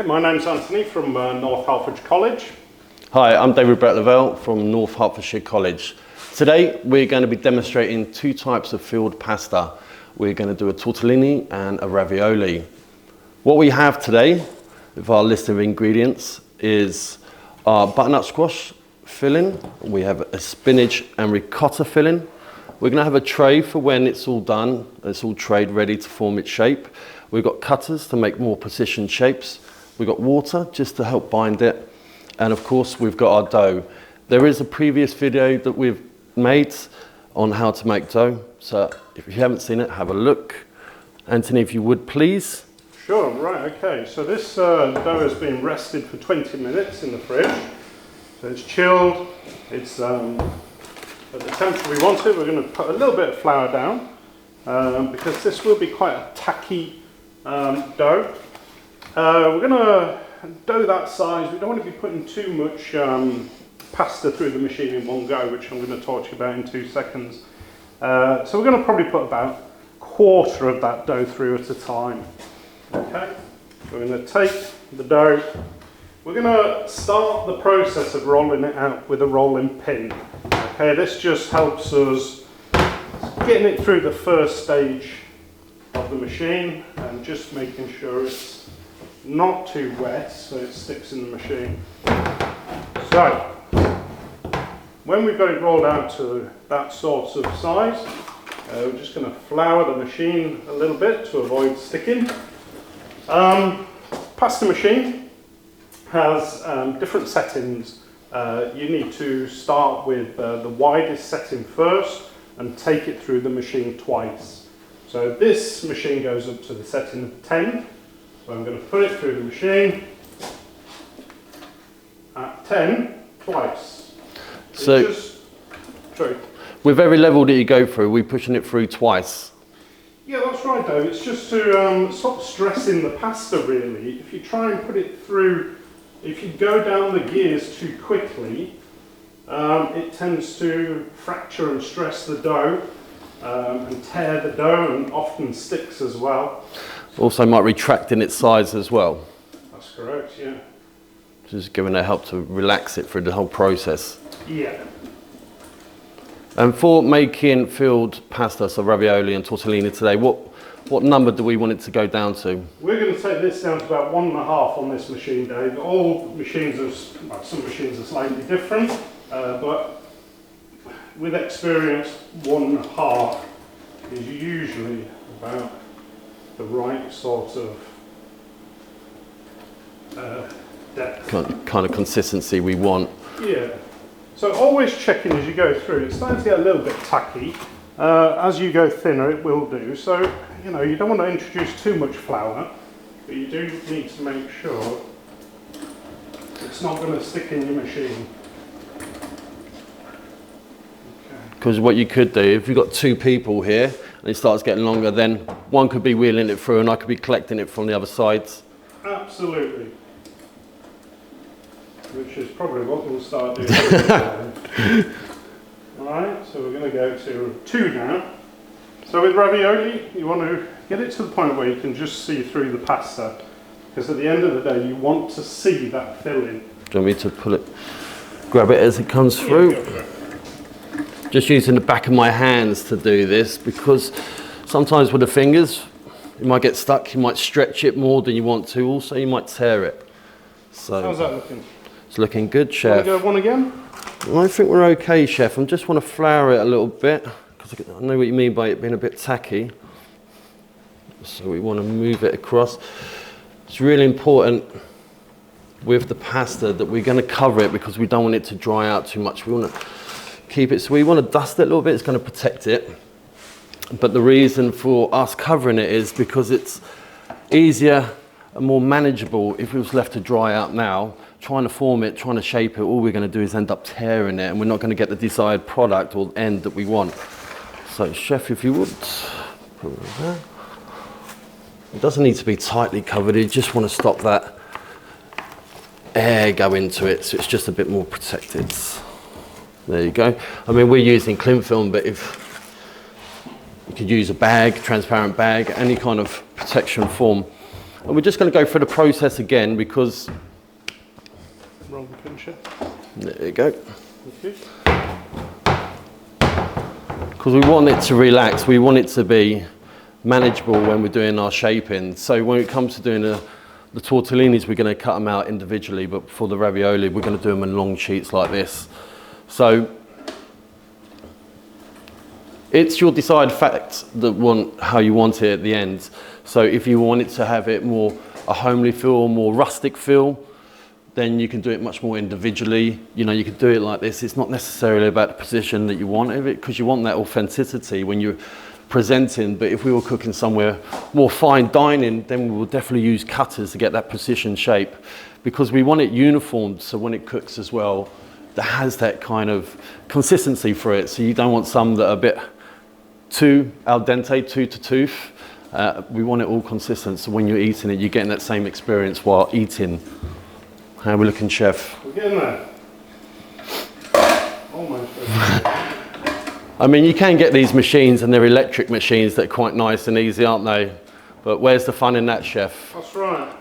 my name's Anthony from North Hertfordshire College. Hi, I'm David Brett Lavelle from North Hertfordshire College. Today we're going to be demonstrating two types of filled pasta. We're going to do a tortellini and a ravioli. What we have today with our list of ingredients is our butternut squash filling. We have a spinach and ricotta filling. We're going to have a tray for when it's all done. It's all trayed ready to form its shape. We've got cutters to make more precision shapes. We've got water just to help bind it. And of course, we've got our dough. There is a previous video that we've made on how to make dough. So if you haven't seen it, have a look. Anthony, if you would, please. Sure, right, okay. So this dough has been rested for 20 minutes in the fridge. So it's chilled. It's at the temperature we want it. We're going to put a little bit of flour down because this will be quite a tacky dough. We're going to dough that size. We don't want to be putting too much pasta through the machine in one go, which I'm going to talk to you about in 2 seconds. So we're going to probably put about a quarter of that dough through at a time. Okay, we're going to take the dough. We're going to start the process of rolling it out with a rolling pin. Okay, this just helps us getting it through the first stage of the machine and just making sure it's not too wet so it sticks in the machine. So, when we've got it rolled out to that sort of size, we're just going to flour the machine a little bit to avoid sticking. Pasta machine has different settings. You need to start with the widest setting first and take it through the machine twice. So this machine goes up to the setting of 10. So I'm going to put it through the machine at 10 twice. So with every level that you go through, we're pushing it through twice. Yeah, that's right, Dave. It's just to stop stressing the pasta, really. If you try and put it through, if you go down the gears too quickly, it tends to fracture and stress the dough and tear the dough, and often sticks as well. Also might retract in its size as well. That's correct, yeah. Just giving it help to relax it through the whole process. Yeah. And for making filled pasta, so ravioli and tortellini today, what number do we want it to go down to? We're going to take this down to about 1.5 on this machine, Dave. All machines are, well, some machines are slightly different, but with experience, 1.5 is usually about the right sort of depth. Kind of consistency we want. Yeah. So always checking as you go through. It's starting to get a little bit tacky. As you go thinner, it will do. So, you know, you don't want to introduce too much flour, but you do need to make sure it's not going to stick in your machine. Because what you could do, if you've got two people here and it starts getting longer, then one could be wheeling it through and I could be collecting it from the other sides. Absolutely. Which is probably what we'll start doing. Alright, so we're going to go to 2 now. So with ravioli, you want to get it to the point where you can just see through the pasta. Because at the end of the day, you want to see that filling. Do you want me to pull it, grab it as it comes through? Yeah, Just using the back of my hands to do this, because sometimes with the fingers, you might get stuck, you might stretch it more than you want to, also you might tear it. So how's that looking? It's looking good, Chef. Want to go one again? I think we're okay, Chef. I just want to flour it a little bit, because I know what you mean by it being a bit tacky. So we want to move it across. It's really important with the pasta that we're going to cover it because we don't want it to dry out too much. We want to keep it, so we want to dust it a little bit. It's going to protect it. But the reason for us covering it is because it's easier and more manageable if it was left to dry out now. Trying to form it, trying to shape it, all we're going to do is end up tearing it and we're not going to get the desired product or end that we want. So Chef, if you would, put it there. It doesn't need to be tightly covered, you just want to stop that air go into it so it's just a bit more protected. There you go. I mean, we're using cling film, but if you could use a bag, transparent bag, any kind of protection form. And we're just going to go through the process again because... Roll the pin, chef. There you go. Thank you. Because we want it to relax, we want it to be manageable when we're doing our shaping. So when it comes to doing the tortellinis, we're going to cut them out individually, but for the ravioli, we're going to do them in long sheets like this. So it's your decided fact that how you want it at the end. So if you want it to have it more a homely feel, more rustic feel, then you can do it much more individually. You know, you can do it like this. It's not necessarily about the position that you want of it, because you want that authenticity when you're presenting. But if we were cooking somewhere more fine dining, then we will definitely use cutters to get that precision shape, because we want it uniform. So when it cooks as well, that has that kind of consistency for it. So you don't want some that are a bit too al dente, too to tooth. We want it all consistent. So when you're eating it, you're getting that same experience while eating. How are we looking, chef? We're getting there. Almost. I mean, you can get these machines, and they're electric machines that are quite nice and easy, aren't they? But where's the fun in that, chef? That's right.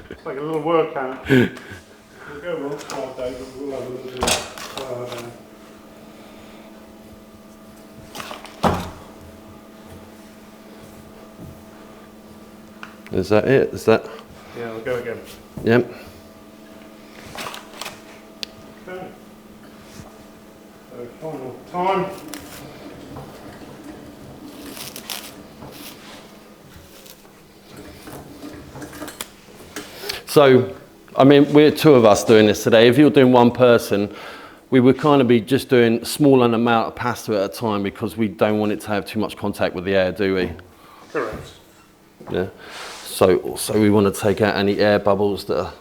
It's like a little workout. We'll go one 12 days, but we'll have a little Is that it? Is that? Yeah, we'll go again. Yep. Okay. So final time. So, I mean, we're two of us doing this today. If you're doing one person, we would kind of be just doing a small amount of pasta at a time, because we don't want it to have too much contact with the air, do we? Correct. Yeah. So also we want to take out any air bubbles that are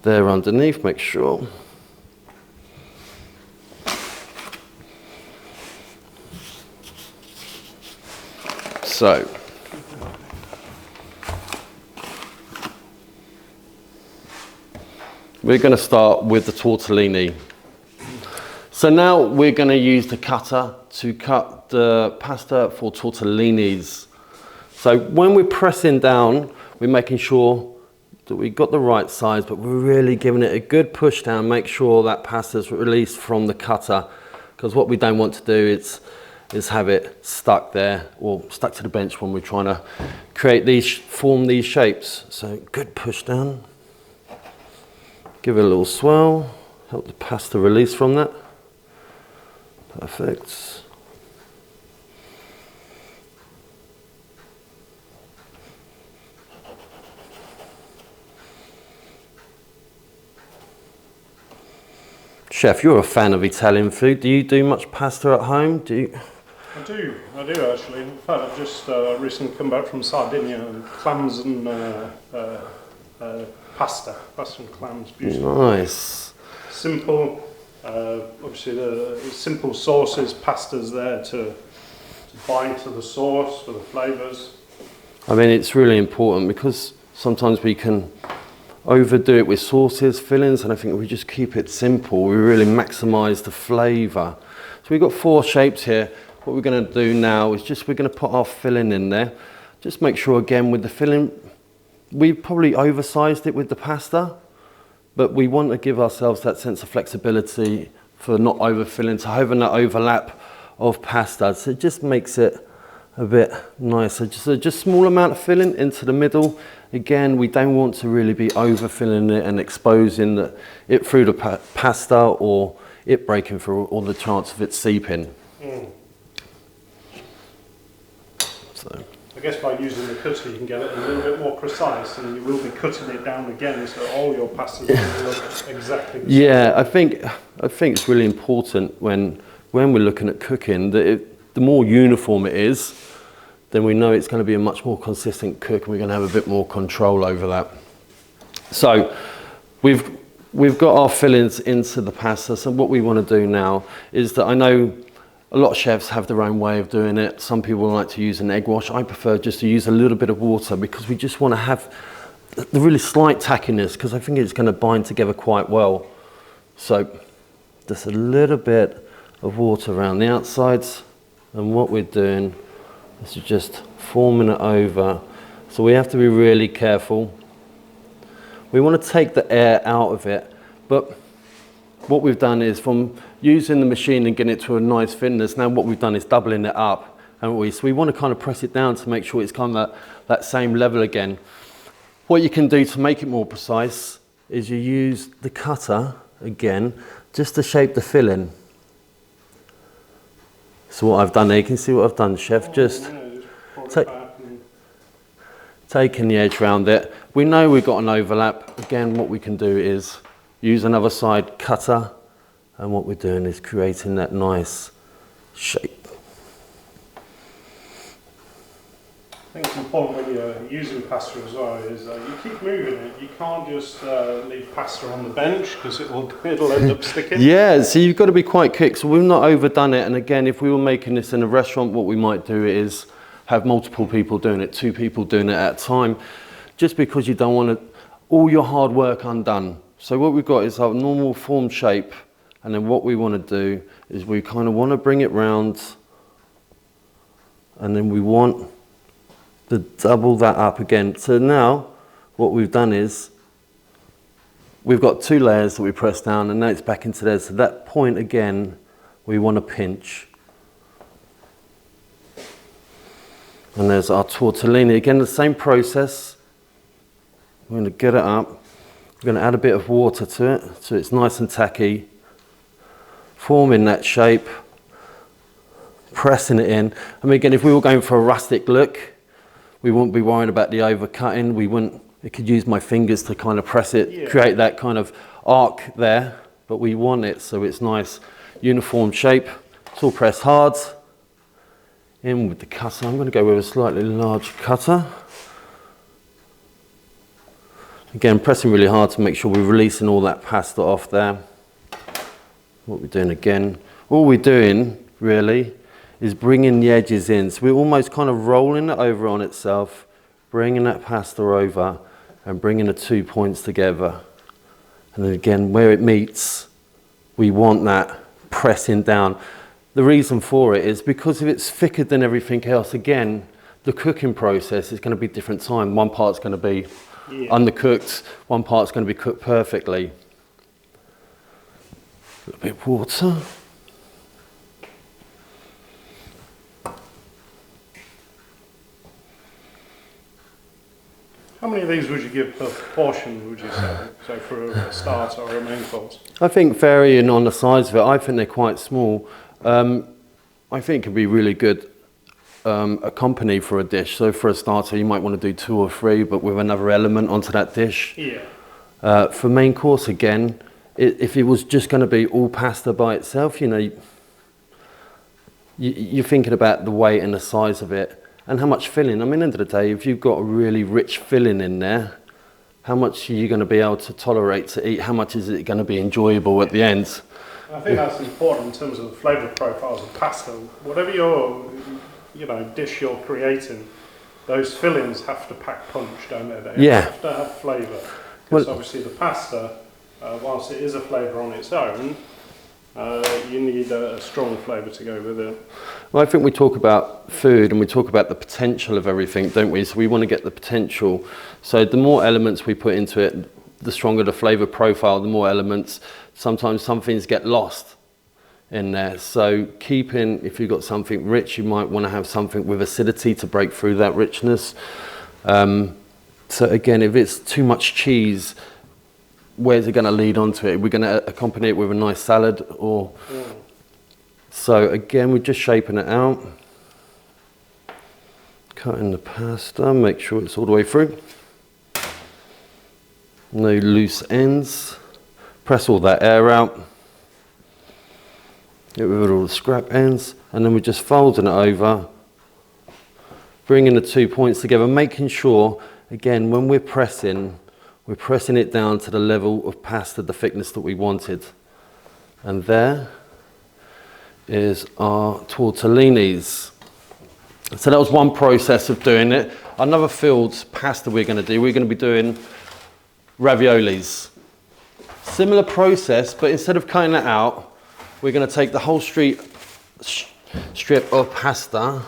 there underneath, make sure. So, we're going to start with the tortellini. So now we're going to use the cutter to cut the pasta for tortellinis. So when we're pressing down, we're making sure that we've got the right size, but we're really giving it a good push down, make sure that pasta's released from the cutter, because what we don't want to do is have it stuck there or stuck to the bench when we're trying to form these shapes. So good push down. Give it a little swirl, help the pasta release from that. Perfect. Chef, you're a fan of Italian food. Do you do much pasta at home? I do actually. In fact, I've just recently come back from Sardinia, and clams and pasta and clams, beautiful. Nice. Simple, obviously the simple sauces, pastas there to bind to the sauce for the flavours. I mean, it's really important, because sometimes we can overdo it with sauces, fillings, and I think we just keep it simple. We really maximise the flavour. So we've got 4 shapes here. What we're going to do now is we're going to put our filling in there. Just make sure again with the filling, we probably oversized it with the pasta, but we want to give ourselves that sense of flexibility for not overfilling, to having that overlap of pasta. So it just makes it a bit nicer. Just small amount of filling into the middle. Again, we don't want to really be overfilling it and exposing it through the pasta, or it breaking through, or the chance of it seeping. So, I guess by using the cutter you can get it a little bit more precise, and you will be cutting it down again, so all your pastas will look exactly the same. Yeah, I think it's really important when we're looking at cooking that the more uniform it is, then we know it's going to be a much more consistent cook, and we're going to have a bit more control over that. So we've got our fillings into the pasta. So what we want to do now is that, I know a lot of chefs have their own way of doing it. Some people like to use an egg wash. I prefer just to use a little bit of water, because we just want to have the really slight tackiness, because I think it's going to bind together quite well. So just a little bit of water around the outsides, and what we're doing is just forming it over. So we have to be really careful We want to take the air out of it, but what we've done is from using the machine and getting it to a nice thickness, now what we've done is doubling it up, haven't we? So we want to kind of press it down to make sure it's kind of that same level again. What you can do to make it more precise is you use the cutter again, just to shape the filling. So what I've done there, you can see what I've done, Chef, just taking the edge around it. We know we've got an overlap. Again, what we can do is use another side cutter, and what we're doing is creating that nice shape. I think it's important when you're using pasta as well is you keep moving it. You can't just leave pasta on the bench because it'll end up sticking. Yeah, so you've got to be quite quick. So we've not overdone it. And again, if we were making this in a restaurant, what we might do is have multiple people doing it, 2 people doing it at a time, just because you don't want all your hard work undone. So what we've got is our normal form shape, and then what we want to do is we kind of want to bring it round, and then we want to double that up again. So now what we've done is we've got 2 layers that we press down, and now it's back into there. So that point again, we want to pinch. And there's our tortellini. Again, the same process. We're going to get it up. We're going to add a bit of water to it so it's nice and tacky. Forming that shape. Pressing it in. I mean, again, if we were going for a rustic look, we wouldn't be worrying about the overcutting. I could use my fingers to kind of press it, create that kind of arc there. But we want it so it's nice, uniform shape. It's all pressed hard. In with the cutter. I'm going to go with a slightly large cutter. Again, pressing really hard to make sure we're releasing all that pasta off there. What we're doing again, all we're doing really is bringing the edges in. So we're almost kind of rolling it over on itself, bringing that pasta over and bringing the 2 points together. And then again, where it meets, we want that pressing down. The reason for it is because if it's thicker than everything else, again, the cooking process is going to be different time. One part's going to be undercooked, one part's going to be cooked perfectly. A little bit of water. How many of these would you give per portion, would you say? So for a starter or a main course? I think varying on the size of it, I think they're quite small. I think it could be really good accompany for a dish. So for a starter, you might want to do 2 or 3, but with another element onto that dish. Yeah. For main course, again, if it was just going to be all pasta by itself, you know, you're thinking about the weight and the size of it and how much filling. I mean, at the end of the day, if you've got a really rich filling in there, how much are you going to be able to tolerate to eat? How much is it going to be enjoyable at the end? I think that's important in terms of the flavour profiles of pasta. Whatever your dish you're creating, those fillings have to pack punch, don't they? They have to have flavour. Because obviously the pasta, whilst it is a flavour on its own, you need a strong flavour to go with it. Well, I think we talk about food and we talk about the potential of everything, don't we? So we want to get the potential. So the more elements we put into it, the stronger the flavour profile, the more elements. Sometimes some things get lost in there. So if you've got something rich, you might want to have something with acidity to break through that richness. So again, if it's too much cheese, where's it going to lead onto it? We're going to accompany it with a nice salad or... So again, we're just shaping it out. Cutting the pasta, make sure it's all the way through. No loose ends. Press all that air out. Get rid of all the scrap ends. And then we're just folding it over. Bringing the 2 points together, making sure, again, when we're pressing it down to the level of pasta, the thickness that we wanted. And there is our tortellinis. So that was one process of doing it. Another filled pasta we're going to do, we're going to be doing raviolis. Similar process, but instead of cutting it out, we're going to take the whole strip of pasta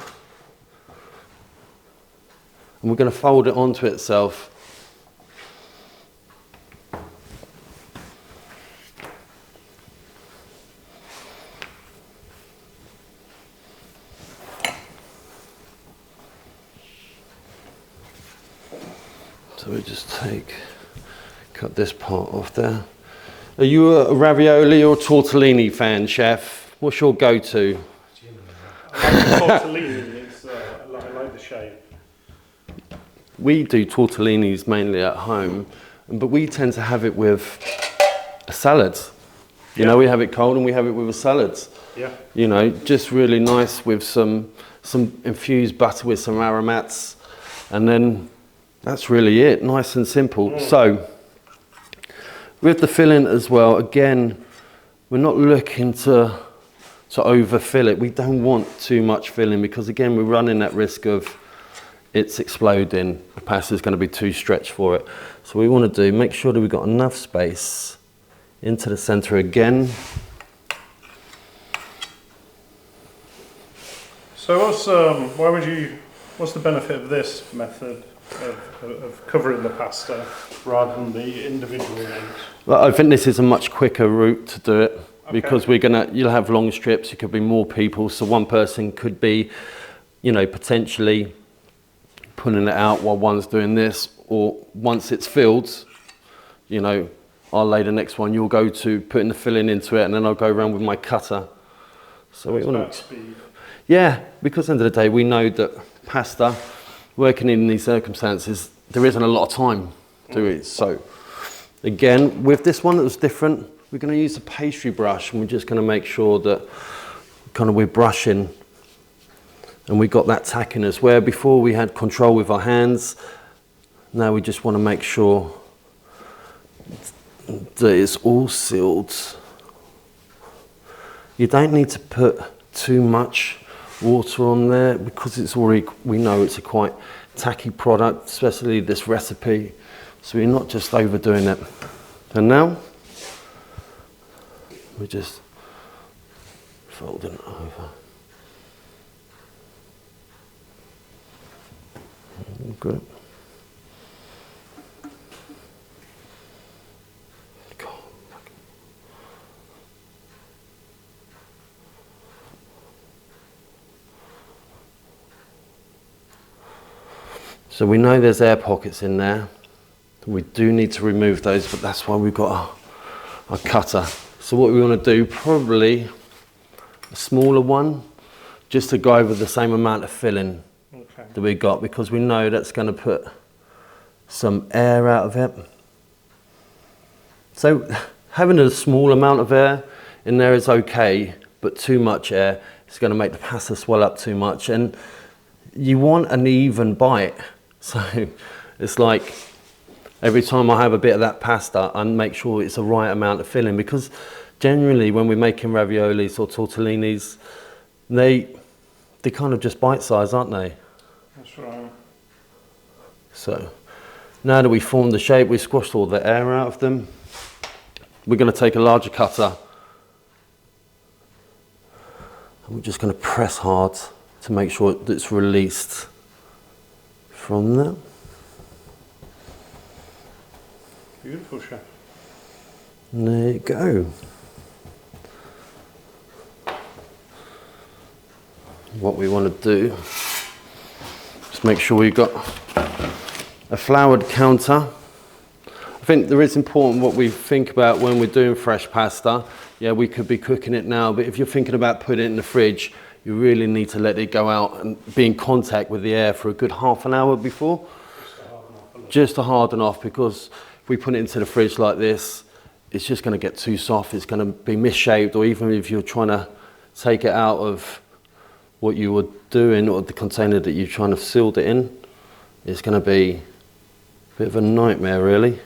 and we're going to fold it onto itself. So we just cut this part off there. Are you a ravioli or tortellini fan, chef? What's your go-to? I like the tortellini, I like the shape. We do tortellinis mainly at home, but we tend to have it with a salad. You know, we have it cold and we have it with a salad. Yeah. You know, just really nice with some infused butter with some aromats, and then that's really it, nice and simple. So, with the filling as well, again, we're not looking to overfill it. We don't want too much filling because again, we're running that risk of it's exploding. The pasta's going to be too stretched for it. So we want to make sure that we've got enough space into the center again. So what's the benefit of this method of covering the pasta rather than the individual ones? Well, I think this is a much quicker route to do it because you'll have long strips. It could be more people, so one person could be, you know, potentially pulling it out while one's doing this, or once it's filled, you know, I'll lay the next one. You'll go to putting the filling into it, and then I'll go around with my cutter. So we want to speed. Yeah, because at the end of the day, we know that pasta, working in these circumstances, there isn't a lot of time to it. So again, with this one, it was different. We're going to use a pastry brush, and we're just going to make sure that we're brushing, and we got that tackiness. Where before we had control with our hands, now we just want to make sure that it's all sealed. You don't need to put too much water on there because it's already, we know it's a quite tacky product, especially this recipe, so we're not just overdoing it. And now we're just folding it over. Good. So we know there's air pockets in there. We do need to remove those, but that's why we've got our cutter. So what we want to do, probably a smaller one, just to go over the same amount of filling that we got, because we know that's going to put some air out of it. So having a small amount of air in there is okay, but too much air is going to make the pasta swell up too much, and you want an even bite. So it's like every time I have a bit of that pasta, I make sure it's the right amount of filling, because generally when we're making raviolis or tortellinis, they're kind of just bite-sized, aren't they? That's right. So now that we've formed the shape, we've squashed all the air out of them, we're going to take a larger cutter and we're just going to press hard to make sure that it's released from there. Beautiful, chef. And there you go. What we want to do is make sure we've got a floured counter. I think there is important what we think about when we're doing fresh pasta. Yeah, we could be cooking it now, but if you're thinking about putting it in the fridge, you really need to let it go out and be in contact with the air for a good half an hour before. Just to harden off, because if we put it into the fridge like this, it's just going to get too soft, it's going to be misshaped, or even if you're trying to take it out of what you were doing or the container that you're trying to seal it in, it's going to be a bit of a nightmare really.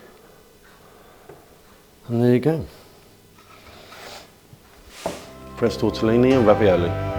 And there you go. Fresh tortellini and ravioli.